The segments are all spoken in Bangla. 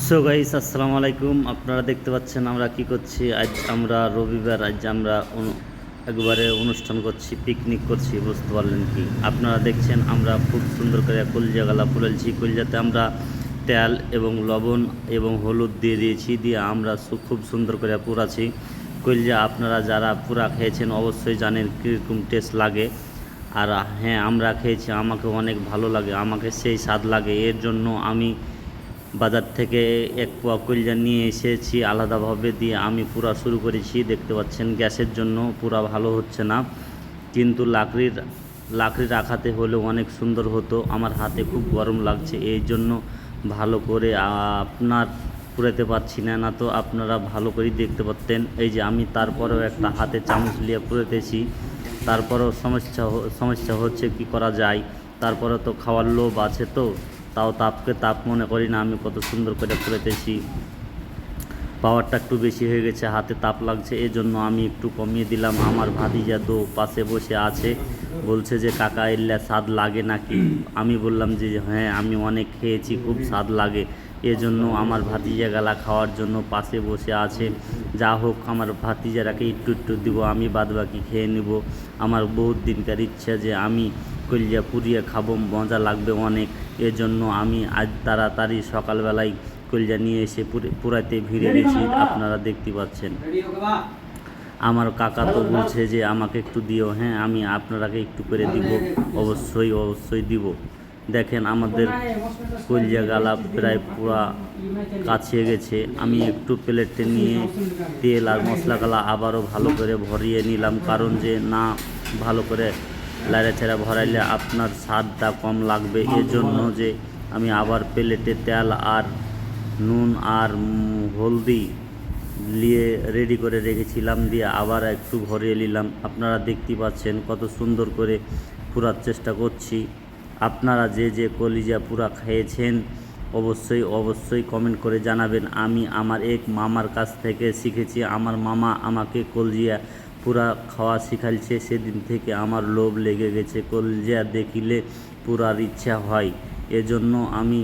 সো গাইস, আসসালামু আলাইকুম। আপনারা দেখতে পাচ্ছেন আমরা কি করছি। আজ আমরা রবিবার, আজ আমরা একবারে অনুষ্ঠান করছি, পিকনিক করছি, বুঝতে পারলেন কি। আপনারা দেখছেন আমরা খুব সুন্দর করে কলজা গালা ফুলেছি। কলজাতে আমরা তেল এবং লবণ এবং হলুদ দিয়ে দিয়েছি, দিয়ে আমরা খুব সুন্দর করে পুরাছি কলজা। আপনারা যারা পুরা খেয়েছেন অবশ্যই জানেন কীরকম টেস্ট লাগে। আর হ্যাঁ, আমরা খেয়েছি, আমাকে অনেক ভালো লাগে, আমাকে সেই স্বাদ লাগে। এর জন্য আমি বাজার থেকে এক পোয়া কলজা নিয়ে এসেছি আলাদাভাবে, দিয়ে আমি পুরা শুরু করেছি। দেখতে পাচ্ছেন গ্যাসের জন্য পুরা ভালো হচ্ছে না, কিন্তু লাকড়ি রাখাতে হলে অনেক সুন্দর হতো। আমার হাতে খুব গরম লাগছে, এই জন্য ভালো করে আপনার পুরাতে পারছি না, না তো আপনারা ভালো করেই দেখতে পারতেন। এই যে আমি তারপরেও একটা হাতে চামচ নিয়ে পুরাতেছি, তারপরেও সমস্যা হচ্ছে, কি করা যায়। তারপরে তো খাওয়ার লোভ আছে, তো তাও তাপকে তাপ মনে করি না। আমি কত সুন্দর করে পুরাতেছি, পাওয়ারটা একটু বেশি হয়ে গেছে, হাতে তাপ লাগছে, এই জন্য আমি একটু কমিয়ে দিলাম। আমার ভাতিজা তো পাশে বসে আছে, বলছে যে কাকা এলে স্বাদ লাগে নাকি। আমি বললাম যে হ্যাঁ, আমি অনেক খেয়েছি, খুব স্বাদ লাগে। এজন্য আমার ভাতিজা গালা খাওয়ার জন্য পাশে বসে আছে। যা হোক, আমার ভাতিজারাকে একটু একটু দিব, আমি বাদবাকি খেয়ে নেব। আমার বহুত দিনকার ইচ্ছা যে আমি কলজা পুড়িয়ে খাবো, মজা লাগবে অনেক। এজন্য আমি আজ তাড়াতাড়ি সকালবেলায় কলজা নিয়ে এসে পুরাতে ভিড়ে গেছি। আপনারা দেখতে পাচ্ছেন আমার কাকা তো বলছে যে আমাকে একটু দিও। হ্যাঁ, আমি আপনারাকে একটু করে দিব, অবশ্যই দিব। দেখেন আমাদের কলজা গালা প্রায় পুরা কাছে গেছে। আমি একটু প্লেটে নিয়ে তেল আর মশলা গালা আবারও ভালো করে ভরিয়ে নিলাম, কারণ যে না ভালো করে লাড়াচাড়া ভরাইলে আপনার স্বাদটা কম লাগবে। এজন্য যে আমি আবার প্লেটে তেল আর নুন আর হলদি নিয়ে রেডি করে রেখেছিলাম, দিয়ে আবার একটু ভরিয়ে নিলাম। আপনারা দেখতে পাচ্ছেন কত সুন্দর করে পুরার চেষ্টা করছি। আপনারা যে যে কলিজা পুরা খেয়েছেন অবশ্যই কমেন্ট করে জানাবেন। আমি আমার এক মামার কাছ থেকে শিখেছি, আমার মামা আমাকে কলজিয়া পুরা খাওয়া শিখাইছে। সেদিন থেকে আমার লোভ লেগে গেছে, কলজা দেখিলে পুরার ইচ্ছা হয়, এজন্য আমি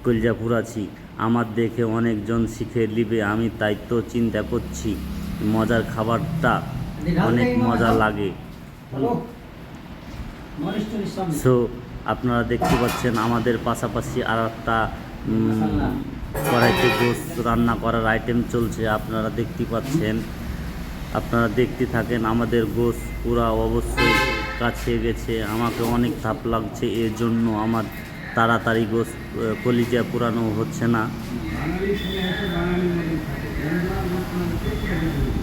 কলজা পুরাছি। আমার দেখে অনেকজন শিখে নিবে, আমি তাই তো চিন্তা করছি। মজার খাবারটা অনেক মজা লাগে। সো আপনারা দেখতে পাচ্ছেন আমাদের পাশাপাশি আর একটা কড়াইতে গোশত রান্না করার আইটেম চলছে। আপনারা দেখতে পাচ্ছেন, আপনারা দেখতে থাকেন। আমাদের গোশত পুরা অবশ্যই কাছে গেছে, আমাকে অনেক তাপ লাগছে, এর জন্য আমার তাড়াতাড়ি গোশত কলিজা পুরানো হচ্ছে না।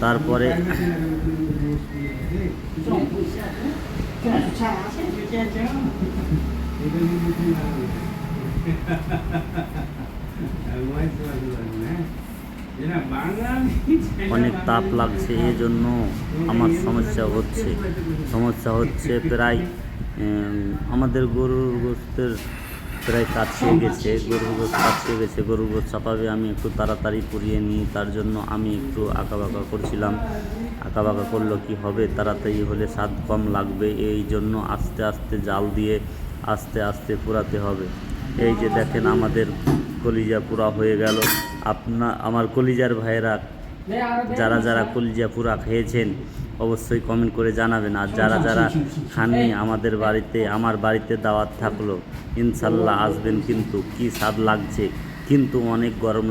তারপরে অনেক তাপ লাগছে, এই জন্য আমার সমস্যা হচ্ছে প্রায় আমাদের গরুর গোশতের প্রায় কাছে গেছে, গরুর গোশত চাপাবে। আমি একটু তাড়াতাড়ি পুড়িয়ে নিই, তার জন্য আমি একটু আঁকাবাঁকা করছিলাম। আঁকাবাঁকা করলে কি হবে, তাড়াতাড়ি হলে স্বাদ কম লাগবে, এই জন্য আস্তে আস্তে জাল দিয়ে আস্তে পুরাতে হবে। এই যে দেখেন আমাদের কলিজা পুরা হয়ে গেল। আমার কলিজার ভাইয়েরা যারা কলিজা পুরা খেয়েছেন অবশ্যই কমেন্ট করে জানাবেন। আর যারা খাননি, আমার বাড়িতে দাওয়াত থাকলো, ইনশাল্লাহ আসবেন। কিন্তু কি স্বাদ লাগছে, কিন্তু অনেক গরম।